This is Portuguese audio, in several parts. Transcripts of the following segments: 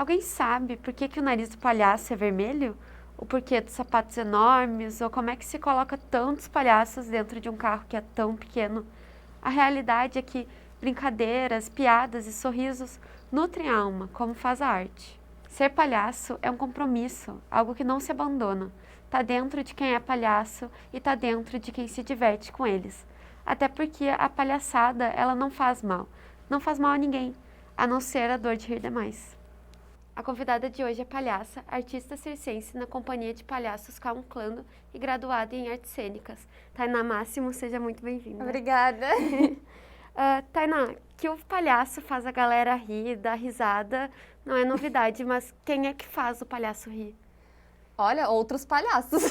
Alguém sabe por que o nariz do palhaço é vermelho? O porquê dos sapatos enormes? Ou como é que se coloca tantos palhaços dentro de um carro que é tão pequeno? A realidade é que brincadeiras, piadas e sorrisos nutrem a alma, como faz a arte. Ser palhaço é um compromisso, algo que não se abandona. Tá dentro de quem é palhaço e tá dentro de quem se diverte com eles. Até porque a palhaçada, ela não faz mal. Não faz mal a ninguém, a não ser a dor de rir demais. A convidada de hoje é palhaça, artista circense na companhia de palhaços Calmo e graduada em artes cênicas. Tainá Máximo, seja muito bem-vinda. Obrigada. Tainá, que o palhaço faz a galera rir, dar risada, não é novidade, mas quem é que faz o palhaço rir? Olha, outros palhaços.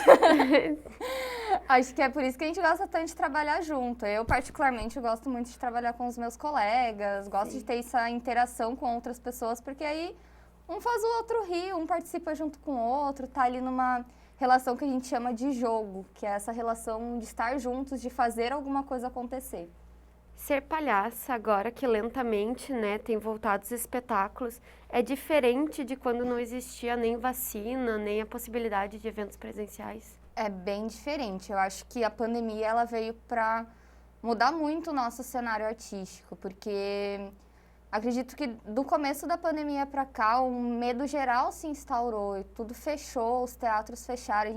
Acho que é por isso que a gente gosta tanto de trabalhar junto. Eu, particularmente, gosto muito de trabalhar com os meus colegas, gosto de ter essa interação com outras pessoas, porque aí um faz o outro rir, um participa junto com o outro, tá ali numa relação que a gente chama de jogo, que é essa relação de estar juntos, de fazer alguma coisa acontecer. Ser palhaça, agora que lentamente, tem voltado os espetáculos, é diferente de quando não existia nem vacina, nem a possibilidade de eventos presenciais? É bem diferente. Eu acho que a pandemia ela veio para mudar muito o nosso cenário artístico, porque acredito que do começo da pandemia para cá, um medo geral se instaurou e tudo fechou, os teatros fecharam.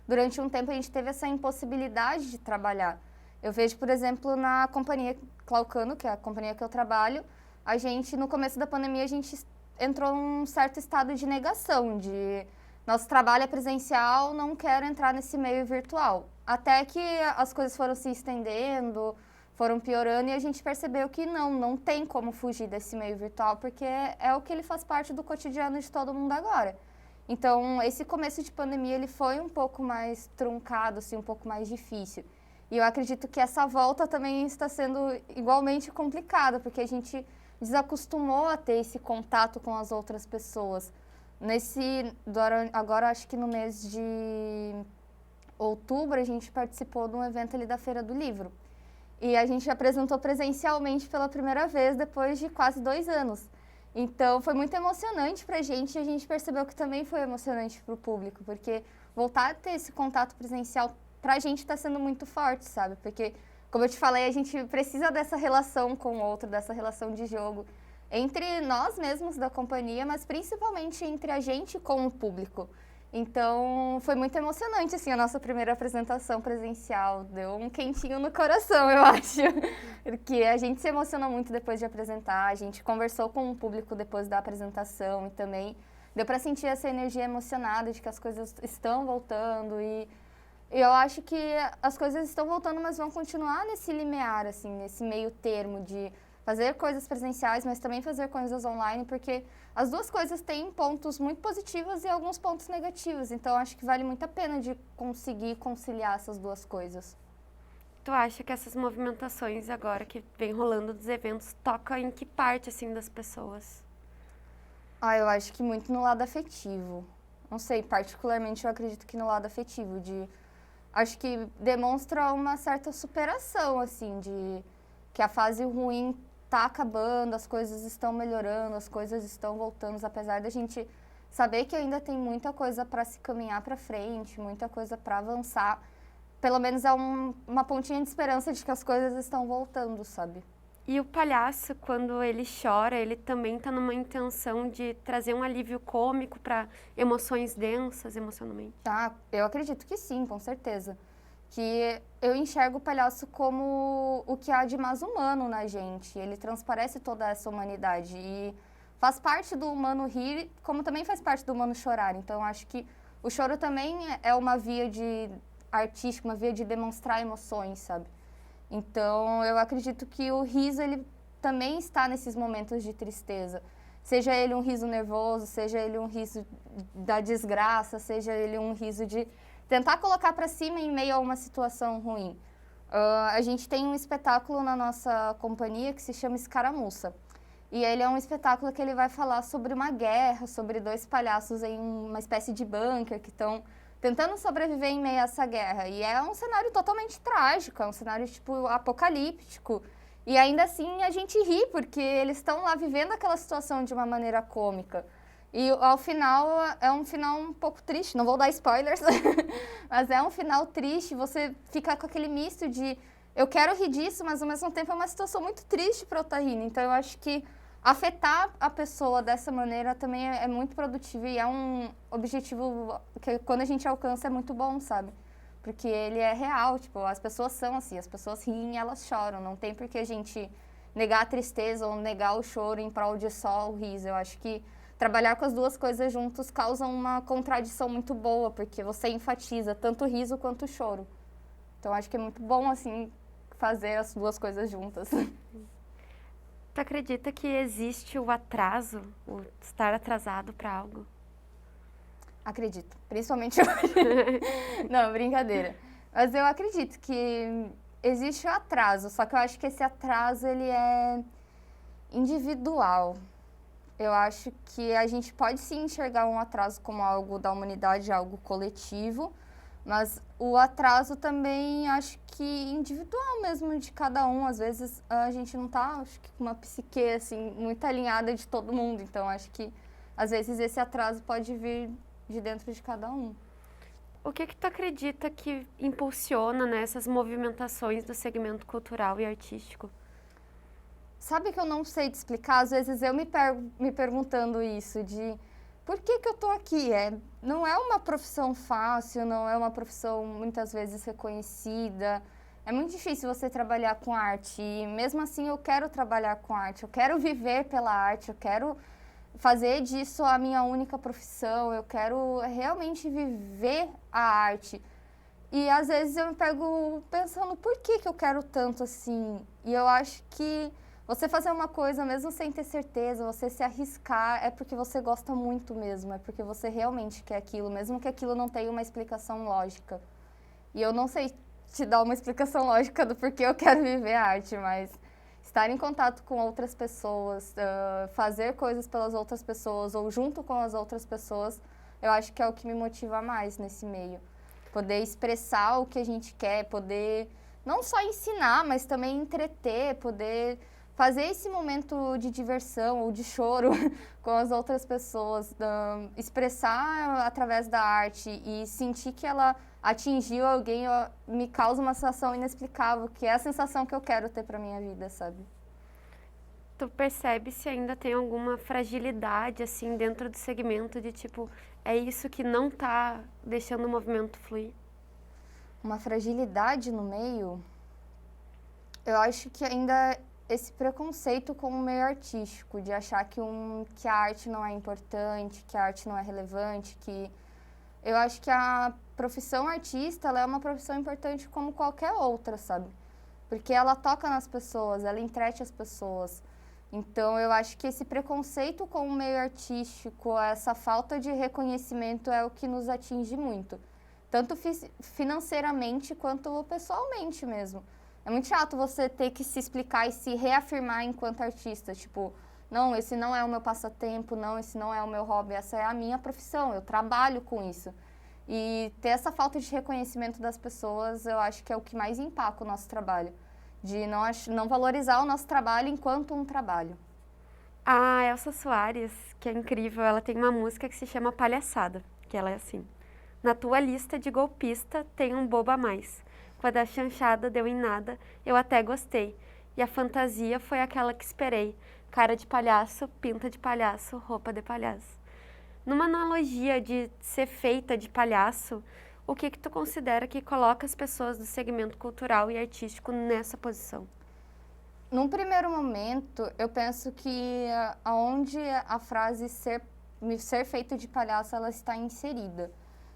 Durante um tempo a gente teve essa impossibilidade de trabalhar. Eu vejo, por exemplo, na companhia Claucano, que é a companhia que eu trabalho, no começo da pandemia, a gente entrou num certo estado de negação, de nosso trabalho é presencial, não quero entrar nesse meio virtual. Até que as coisas foram se estendendo, foram piorando e a gente percebeu que não tem como fugir desse meio virtual, porque é o que ele faz parte do cotidiano de todo mundo agora. Então, esse começo de pandemia, ele foi um pouco mais truncado, assim, um pouco mais difícil. E eu acredito que essa volta também está sendo igualmente complicada, porque a gente desacostumou a ter esse contato com as outras pessoas. Agora, acho que no mês de outubro, a gente participou de um evento ali da Feira do Livro. E a gente apresentou presencialmente pela primeira vez depois de quase 2 anos. Então, foi muito emocionante pra gente e a gente percebeu que também foi emocionante pro público, porque voltar a ter esse contato presencial pra gente tá sendo muito forte, sabe? Porque, como eu te falei, a gente precisa dessa relação com o outro, dessa relação de jogo entre nós mesmos da companhia, mas principalmente entre a gente com o público. Então, foi muito emocionante, assim, a nossa primeira apresentação presencial. Deu um quentinho no coração, eu acho. Porque a gente se emocionou muito depois de apresentar, a gente conversou com o público depois da apresentação e também deu para sentir essa energia emocionada de que as coisas estão voltando e eu acho que as coisas estão voltando, mas vão continuar nesse limiar, assim, nesse meio termo de fazer coisas presenciais, mas também fazer coisas online, porque as duas coisas têm pontos muito positivos e alguns pontos negativos. Então, acho que vale muito a pena de conseguir conciliar essas duas coisas. Tu acha que essas movimentações agora que vem rolando dos eventos tocam em que parte, assim, das pessoas? Eu acho que muito no lado afetivo. Não sei, particularmente eu acredito que no lado afetivo, acho que demonstra uma certa superação, assim, de que a fase ruim tá acabando, as coisas estão melhorando, as coisas estão voltando, apesar da gente saber que ainda tem muita coisa para se caminhar para frente, muita coisa para avançar. Pelo menos é uma pontinha de esperança de que as coisas estão voltando, sabe? E o palhaço, quando ele chora, ele também tá numa intenção de trazer um alívio cômico para emoções densas emocionalmente? Eu acredito que sim, com certeza. Que eu enxergo o palhaço como o que há de mais humano na gente. Ele transparece toda essa humanidade e faz parte do humano rir, como também faz parte do humano chorar. Então, acho que o choro também é uma via artística, uma via de demonstrar emoções, sabe? Então, eu acredito que o riso, ele também está nesses momentos de tristeza. Seja ele um riso nervoso, seja ele um riso da desgraça, seja ele um riso de tentar colocar para cima em meio a uma situação ruim. A gente tem um espetáculo na nossa companhia que se chama Escaramuça. E ele é um espetáculo que ele vai falar sobre uma guerra, sobre 2 palhaços em uma espécie de bunker que estão tentando sobreviver em meio a essa guerra. E é um cenário totalmente trágico, é um cenário tipo apocalíptico. E ainda assim a gente ri, porque eles estão lá vivendo aquela situação de uma maneira cômica. E ao final é um final um pouco triste, não vou dar spoilers, mas é um final triste, você fica com aquele misto de eu quero rir disso, mas ao mesmo tempo é uma situação muito triste para eu estar rindo. Então eu acho que afetar a pessoa dessa maneira também é muito produtivo e é um objetivo que quando a gente alcança é muito bom, sabe? Porque ele é real, tipo, as pessoas são assim, as pessoas riem e elas choram, não tem por que a gente negar a tristeza ou negar o choro em prol de só o riso. Eu acho que trabalhar com as duas coisas juntos causa uma contradição muito boa, porque você enfatiza tanto o riso quanto o choro. Então acho que é muito bom, assim, fazer as duas coisas juntas. Tu acredita que existe o atraso, o estar atrasado para algo? Acredito, principalmente hoje. Não, brincadeira. Mas eu acredito que existe o atraso, só que eu acho que esse atraso, ele é individual. Eu acho que a gente pode sim enxergar um atraso como algo da humanidade, algo coletivo, mas o atraso também acho que individual mesmo de cada um. Às vezes a gente não tá, acho que com uma psique assim muito alinhada de todo mundo, então acho que às vezes esse atraso pode vir de dentro de cada um. O que tu acredita que impulsiona, né, essas movimentações do segmento cultural e artístico? Sabe que eu não sei te explicar? Às vezes eu me perguntando isso, de por que eu tô aqui? Não é uma profissão fácil, não é uma profissão muitas vezes reconhecida. É muito difícil você trabalhar com arte e mesmo assim eu quero trabalhar com arte, eu quero viver pela arte, eu quero fazer disso a minha única profissão, eu quero realmente viver a arte. E às vezes eu me pego pensando, por que eu quero tanto assim? E eu acho que você fazer uma coisa mesmo sem ter certeza, você se arriscar, é porque você gosta muito mesmo, é porque você realmente quer aquilo, mesmo que aquilo não tenha uma explicação lógica. E eu não sei te dar uma explicação lógica do porquê eu quero viver a arte, mas estar em contato com outras pessoas, fazer coisas pelas outras pessoas ou junto com as outras pessoas, eu acho que é o que me motiva mais nesse meio. Poder expressar o que a gente quer, poder não só ensinar, mas também entreter, poder fazer esse momento de diversão ou de choro com as outras pessoas, expressar através da arte e sentir que ela atingiu alguém, me causa uma sensação inexplicável, que é a sensação que eu quero ter para minha vida, sabe? Tu percebe se ainda tem alguma fragilidade, assim, dentro do segmento de, tipo, é isso que não tá deixando o movimento fluir? Uma fragilidade no meio? Eu acho que ainda esse preconceito com o meio artístico, de achar que a arte não é importante, que a arte não é relevante, que eu acho que a profissão artista, ela é uma profissão importante como qualquer outra, sabe? Porque ela toca nas pessoas, ela entrete as pessoas. Então, eu acho que esse preconceito com o meio artístico, essa falta de reconhecimento é o que nos atinge muito. Tanto financeiramente quanto pessoalmente mesmo. É muito chato você ter que se explicar e se reafirmar enquanto artista. Tipo, não, esse não é o meu passatempo, não, esse não é o meu hobby, essa é a minha profissão, eu trabalho com isso. E ter essa falta de reconhecimento das pessoas, eu acho que é o que mais empaca o nosso trabalho. De não valorizar o nosso trabalho enquanto um trabalho. A Elsa Soares, que é incrível, ela tem uma música que se chama Palhaçada, que ela é assim: na tua lista de golpista tem um bobo a mais. Quando a chanchada deu em nada, eu até gostei. E a fantasia foi aquela que esperei. Cara de palhaço, pinta de palhaço, roupa de palhaço. Numa analogia de ser feita de palhaço, o que tu considera que coloca as pessoas do segmento cultural e artístico nessa posição? Num primeiro momento, eu penso que aonde a frase ser feito de palhaço, ela está inserida.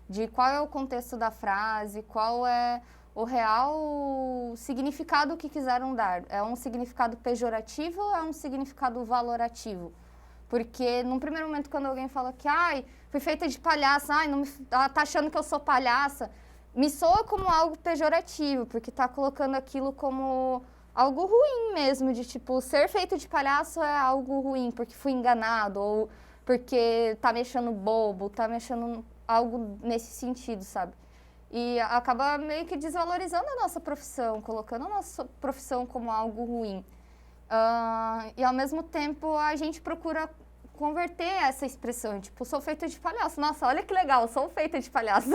De qual é o contexto da frase, qual é o real significado que quiseram dar. É um significado pejorativo ou é um significado valorativo? Porque num primeiro momento, quando alguém fala que fui feita de palhaça, tá achando que eu sou palhaça, me soa como algo pejorativo, porque tá colocando aquilo como algo ruim mesmo, de tipo, ser feito de palhaço é algo ruim, porque fui enganado, ou porque tá me achando bobo, tá me achando algo nesse sentido, sabe? E acaba meio que desvalorizando a nossa profissão, colocando a nossa profissão como algo ruim. E ao mesmo tempo a gente procura converter essa expressão, tipo, sou feita de palhaço. Nossa, olha que legal, sou feita de palhaço.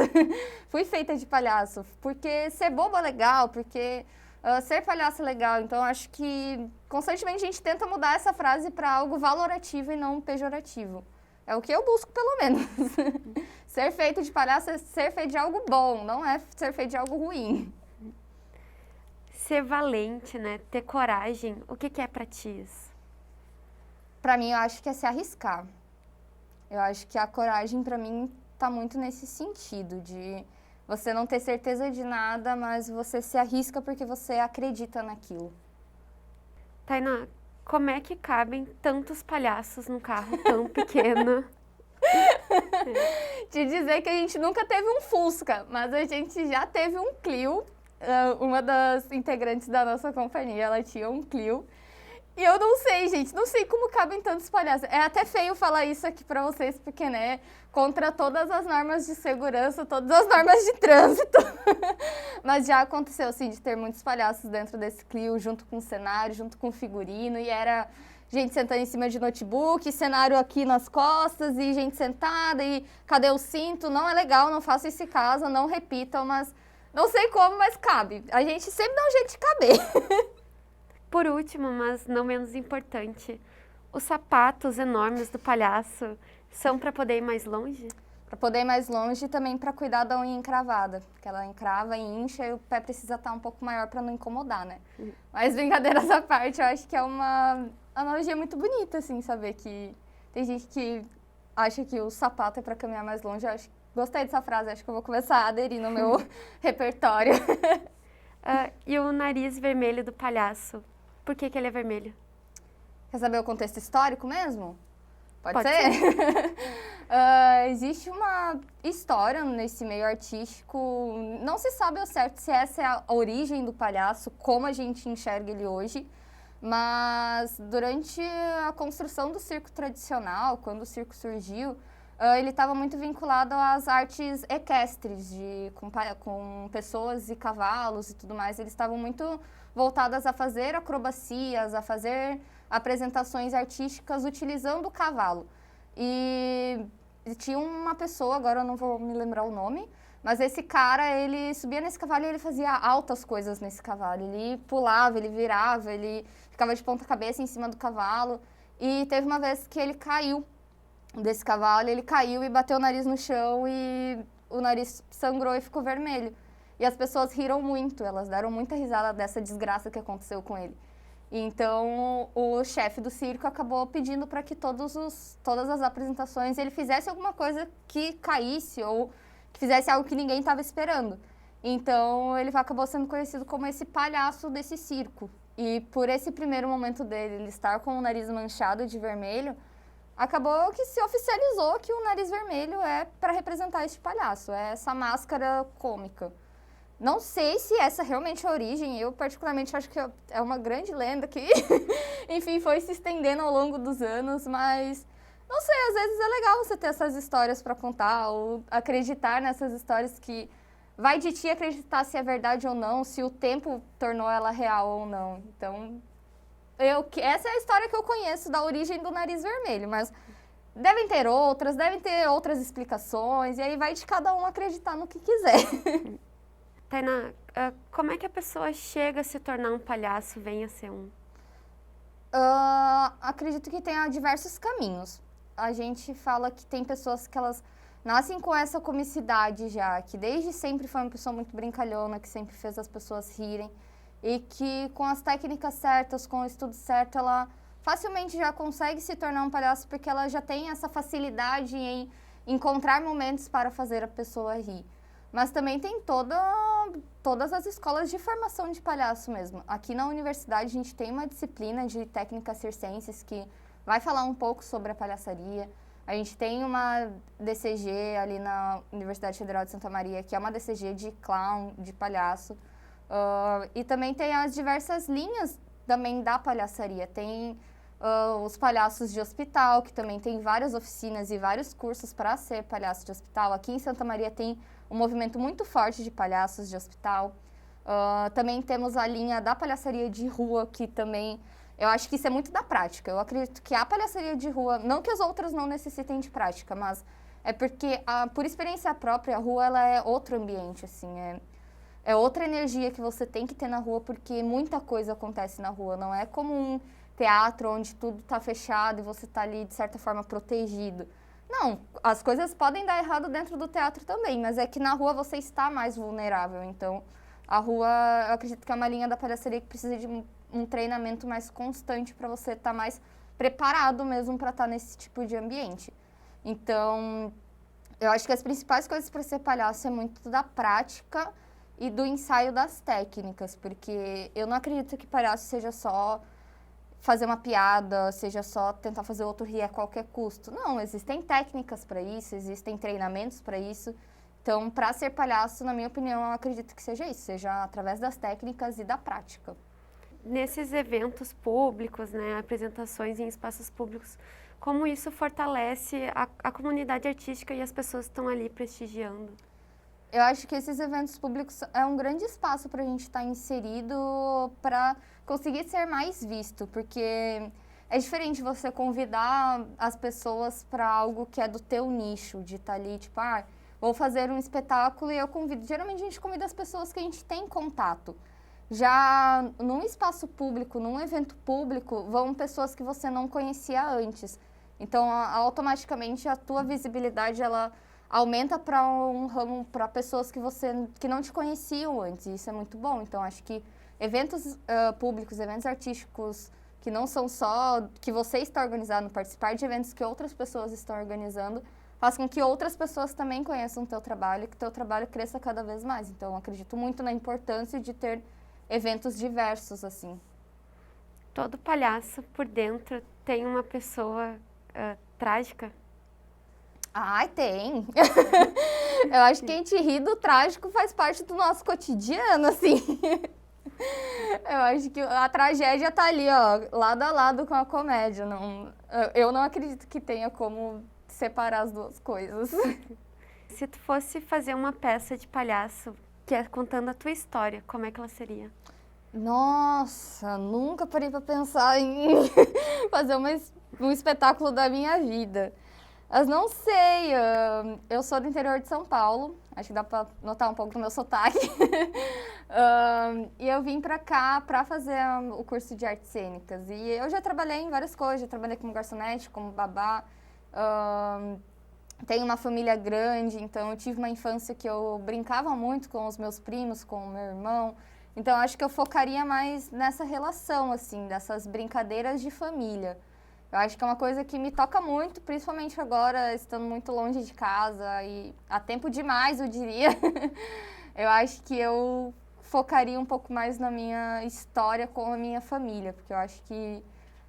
Fui feita de palhaço. Porque ser boba é legal, porque ser palhaço é legal. Então, acho que constantemente a gente tenta mudar essa frase para algo valorativo e não pejorativo. É o que eu busco, pelo menos. Ser feito de palhaço é ser feito de algo bom, não é ser feito de algo ruim. Ser valente, né? Ter coragem. O que é pra ti isso? Pra mim, eu acho que é se arriscar. Eu acho que a coragem, pra mim, tá muito nesse sentido, de você não ter certeza de nada, mas você se arrisca porque você acredita naquilo. Tainá, como é que cabem tantos palhaços num carro tão pequeno? Te dizer que a gente nunca teve um Fusca, mas a gente já teve um Clio. Uma das integrantes da nossa companhia, ela tinha um Clio. E eu não sei, gente, não sei como cabem tantos palhaços. É até feio falar isso aqui pra vocês, porque, né, contra todas as normas de segurança, todas as normas de trânsito. Mas já aconteceu, assim, de ter muitos palhaços dentro desse Clio, junto com o cenário, junto com o figurino, e era gente sentando em cima de notebook, cenário aqui nas costas, e gente sentada, e cadê o cinto? Não é legal, não façam isso em casa, não repitam, mas não sei como, mas cabe. A gente sempre dá um jeito de caber. Por último, mas não menos importante, os sapatos enormes do palhaço são para poder ir mais longe? Para poder ir mais longe e também para cuidar da unha encravada, porque ela encrava e incha e o pé precisa estar um pouco maior para não incomodar, né? Mas brincadeiras à parte, eu acho que é uma analogia muito bonita, assim, saber que tem gente que acha que o sapato é para caminhar mais longe. Eu acho, gostei dessa frase, acho que eu vou começar a aderir no meu repertório. E o nariz vermelho do palhaço, por que ele é vermelho? Quer saber o contexto histórico mesmo? Pode Pode ser? Existe uma história nesse meio artístico, não se sabe ao certo se essa é a origem do palhaço, como a gente enxerga ele hoje, mas durante a construção do circo tradicional, quando o circo surgiu, ele estava muito vinculado às artes equestres, com pessoas e cavalos e tudo mais. Eles estavam muito voltadas a fazer acrobacias, a fazer apresentações artísticas utilizando o cavalo. E tinha uma pessoa, agora eu não vou me lembrar o nome, mas esse cara, ele subia nesse cavalo e ele fazia altas coisas nesse cavalo. Ele pulava, ele virava, ele ficava de ponta cabeça em cima do cavalo. E teve uma vez que ele caiu desse cavalo, ele caiu e bateu o nariz no chão e o nariz sangrou e ficou vermelho. E as pessoas riram muito, elas deram muita risada dessa desgraça que aconteceu com ele. Então, o chefe do circo acabou pedindo para que todas as apresentações ele fizesse alguma coisa que caísse ou que fizesse algo que ninguém estava esperando. Então, ele acabou sendo conhecido como esse palhaço desse circo. E por esse primeiro momento dele, ele estar com o nariz manchado de vermelho, acabou que se oficializou que o nariz vermelho é para representar este palhaço, é essa máscara cômica. Não sei se essa realmente é a origem, eu particularmente acho que é uma grande lenda que, enfim, foi se estendendo ao longo dos anos, mas não sei, às vezes é legal você ter essas histórias para contar ou acreditar nessas histórias que vai de ti acreditar se é verdade ou não, se o tempo tornou ela real ou não. Então, essa é a história que eu conheço da origem do nariz vermelho, mas devem ter outras explicações, e aí vai de cada um acreditar no que quiser. Tainá, como é que a pessoa chega a se tornar um palhaço, venha a ser um? Acredito que tenha diversos caminhos. A gente fala que tem pessoas que elas nascem com essa comicidade já, que desde sempre foi uma pessoa muito brincalhona, que sempre fez as pessoas rirem, e que com as técnicas certas, com o estudo certo, ela facilmente já consegue se tornar um palhaço, porque ela já tem essa facilidade em encontrar momentos para fazer a pessoa rir. Mas também tem todas as escolas de formação de palhaço mesmo. Aqui na universidade a gente tem uma disciplina de técnicas circenses que vai falar um pouco sobre a palhaçaria. A gente tem uma DCG ali na Universidade Federal de Santa Maria, que é uma DCG de clown, de palhaço. E também tem as diversas linhas também da palhaçaria. Tem os palhaços de hospital, que também tem várias oficinas e vários cursos para ser palhaço de hospital. Aqui em Santa Maria tem um movimento muito forte de palhaços de hospital. Também temos a linha da palhaçaria de rua, que também Eu acho que isso é muito da prática. Eu acredito que a palhaçaria de rua, não que as outras não necessitem de prática, mas é porque, por experiência própria, a rua ela é outro ambiente, assim, é outra energia que você tem que ter na rua, porque muita coisa acontece na rua. Não é como um teatro onde tudo está fechado e você está ali, de certa forma, protegido. Não, as coisas podem dar errado dentro do teatro também, mas é que na rua você está mais vulnerável. Então, a rua, eu acredito que é uma linha da palhaçaria que precisa de um treinamento mais constante para você estar mais preparado mesmo para estar nesse tipo de ambiente. Então, eu acho que as principais coisas para ser palhaço é muito da prática e do ensaio das técnicas, porque eu não acredito que palhaço seja só fazer uma piada, seja só tentar fazer o outro rir a qualquer custo. Não, existem técnicas para isso, existem treinamentos para isso. Então, para ser palhaço, na minha opinião, eu acredito que seja isso, seja através das técnicas e da prática. Nesses eventos públicos, né, apresentações em espaços públicos, como isso fortalece a comunidade artística e as pessoas que estão ali prestigiando? Eu acho que esses eventos públicos é um grande espaço para a gente estar inserido, para conseguir ser mais visto, porque é diferente você convidar as pessoas para algo que é do teu nicho, de estar ali, tipo, vou fazer um espetáculo e eu convido. Geralmente a gente convida as pessoas que a gente tem contato. Já num espaço público, num evento público, vão pessoas que você não conhecia antes. Então, automaticamente, a tua visibilidade, ela aumenta para um ramo, para pessoas que não te conheciam antes. E isso é muito bom. Então, acho que eventos públicos, eventos artísticos, que não são só que você está organizando, participar de eventos que outras pessoas estão organizando, faz com que outras pessoas também conheçam o teu trabalho e que o teu trabalho cresça cada vez mais. Então, acredito muito na importância de ter eventos diversos, assim. Todo palhaço por dentro tem uma pessoa trágica? Ai, tem. Eu acho que a gente ri do trágico faz parte do nosso cotidiano, assim. Eu acho que a tragédia tá ali, ó, lado a lado com a comédia. Eu não acredito que tenha como separar as duas coisas. Se tu fosse fazer uma peça de palhaço que é contando a tua história, como é que ela seria? Nossa, nunca parei pra pensar em fazer um espetáculo da minha vida. Mas não sei, eu sou do interior de São Paulo, acho que dá pra notar um pouco do meu sotaque. E eu vim pra cá pra fazer o curso de artes cênicas. E eu já trabalhei em várias coisas, já trabalhei como garçonete, como babá. Tenho uma família grande, então eu tive uma infância que eu brincava muito com os meus primos, com o meu irmão. Então acho que eu focaria mais nessa relação, assim, dessas brincadeiras de família. Eu acho que é uma coisa que me toca muito, principalmente agora, estando muito longe de casa e há tempo demais, eu diria. Eu acho que eu focaria um pouco mais na minha história com a minha família, porque eu acho que...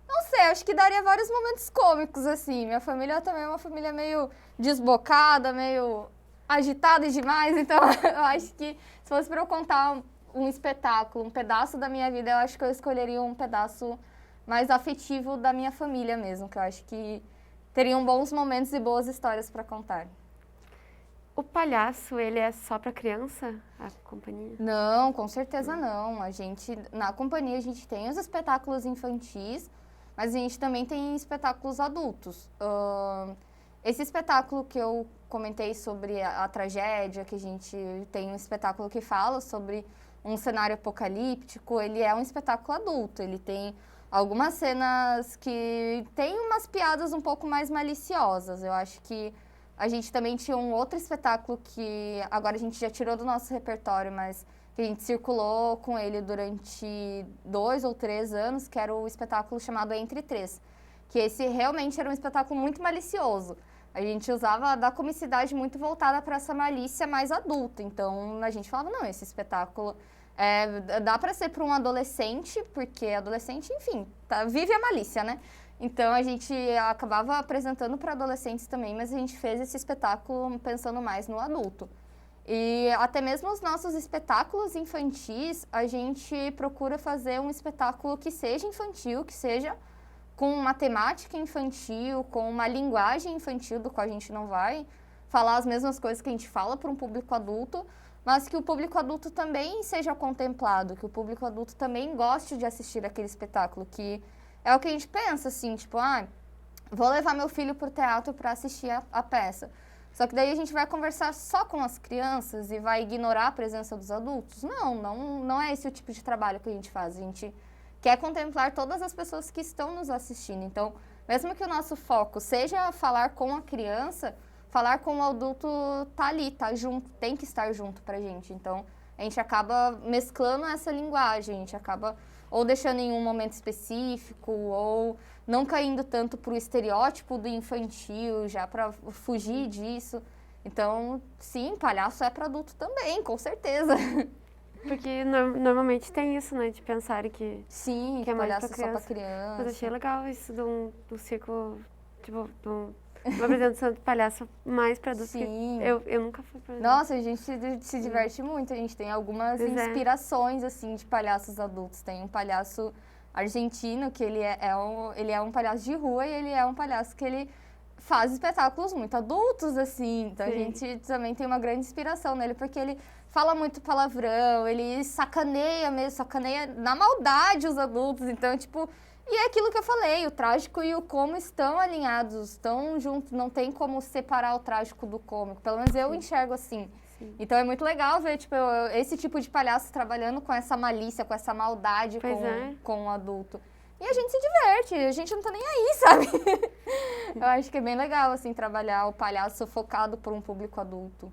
Não sei, acho que daria vários momentos cômicos, assim. Minha família também é uma família meio desbocada, meio agitada demais, então eu acho que se fosse para eu contar um espetáculo, um pedaço da minha vida, eu acho que eu escolheria um pedaço mais afetivo da minha família mesmo, que eu acho que teriam bons momentos e boas histórias para contar. O palhaço, ele é só para criança, a companhia? Não, com certeza não. Na companhia, a gente tem os espetáculos infantis, mas a gente também tem espetáculos adultos. Esse espetáculo que eu comentei sobre a tragédia, que a gente tem um espetáculo que fala sobre um cenário apocalíptico, ele é um espetáculo adulto, ele tem algumas cenas que tem umas piadas um pouco mais maliciosas. Eu acho que a gente também tinha um outro espetáculo que agora a gente já tirou do nosso repertório, mas que a gente circulou com ele durante 2 ou 3 anos, que era o espetáculo chamado Entre Três. Que esse realmente era um espetáculo muito malicioso. A gente usava da comicidade muito voltada para essa malícia mais adulta. Então a gente falava, não, esse espetáculo dá para ser para um adolescente, porque adolescente, enfim, vive a malícia, né? Então a gente acabava apresentando para adolescentes também, mas a gente fez esse espetáculo pensando mais no adulto. E até mesmo os nossos espetáculos infantis, a gente procura fazer um espetáculo que seja infantil, que seja com uma temática infantil, com uma linguagem infantil, do qual a gente não vai falar as mesmas coisas que a gente fala para um público adulto, mas que o público adulto também seja contemplado, que o público adulto também goste de assistir aquele espetáculo, que é o que a gente pensa, assim, tipo, vou levar meu filho pro teatro para assistir a peça. Só que daí a gente vai conversar só com as crianças e vai ignorar a presença dos adultos? Não é esse o tipo de trabalho que a gente faz. A gente quer contemplar todas as pessoas que estão nos assistindo. Então, mesmo que o nosso foco seja falar com a criança, falar com o adulto tá ali, tá junto, tem que estar junto pra gente. Então, a gente acaba mesclando essa linguagem, a gente acaba ou deixando em um momento específico, ou não caindo tanto pro estereótipo do infantil, já para fugir disso. Então, sim, palhaço é para adulto também, com certeza. Porque normalmente tem isso, né? De pensar que Sim, é mais palhaço pra é só pra criança. Mas criança. achei legal isso do circo, tipo, uma apresentação de palhaço mais pra adultos. Sim. Eu nunca fui pra Nossa, a gente se diverte muito. A gente tem algumas Pois é. inspirações, assim, de palhaços adultos. Tem um palhaço argentino, que ele é um palhaço de rua e ele é um palhaço que ele faz espetáculos muito adultos, assim. Então a Sim. gente também tem uma grande inspiração nele, porque ele fala muito palavrão, ele sacaneia mesmo, sacaneia na maldade os adultos. Então, tipo, e é aquilo que eu falei, o trágico e o cômico estão alinhados, estão juntos, não tem como separar o trágico do cômico. Pelo menos eu enxergo assim. Sim. Então é muito legal ver, tipo, esse tipo de palhaço trabalhando com essa malícia, com essa maldade Pois é. com o adulto. E a gente se diverte, a gente não tá nem aí, sabe? Eu acho que é bem legal, assim, trabalhar o palhaço focado por um público adulto.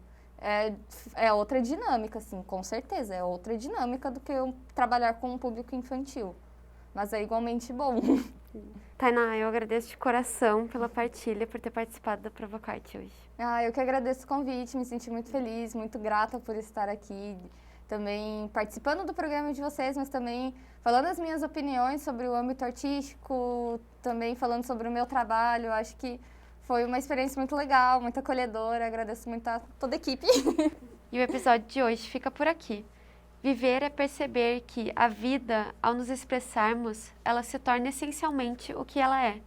É outra dinâmica, assim, com certeza. É outra dinâmica do que eu trabalhar com um público infantil. Mas é igualmente bom. Tainá, eu agradeço de coração pela partilha, por ter participado da Provocarte hoje. Eu que agradeço o convite, me senti muito feliz, muito grata por estar aqui, também participando do programa de vocês, mas também falando as minhas opiniões sobre o âmbito artístico, também falando sobre o meu trabalho. Acho que foi uma experiência muito legal, muito acolhedora, agradeço muito a toda a equipe. E o episódio de hoje fica por aqui. Viver é perceber que a vida, ao nos expressarmos, ela se torna essencialmente o que ela é.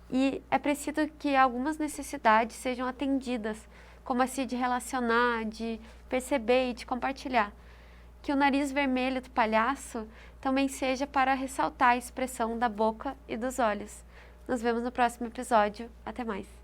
E é preciso que algumas necessidades sejam atendidas, como a se de relacionar, de perceber e de compartilhar. Que o nariz vermelho do palhaço também seja para ressaltar a expressão da boca e dos olhos. Nos vemos no próximo episódio. Até mais!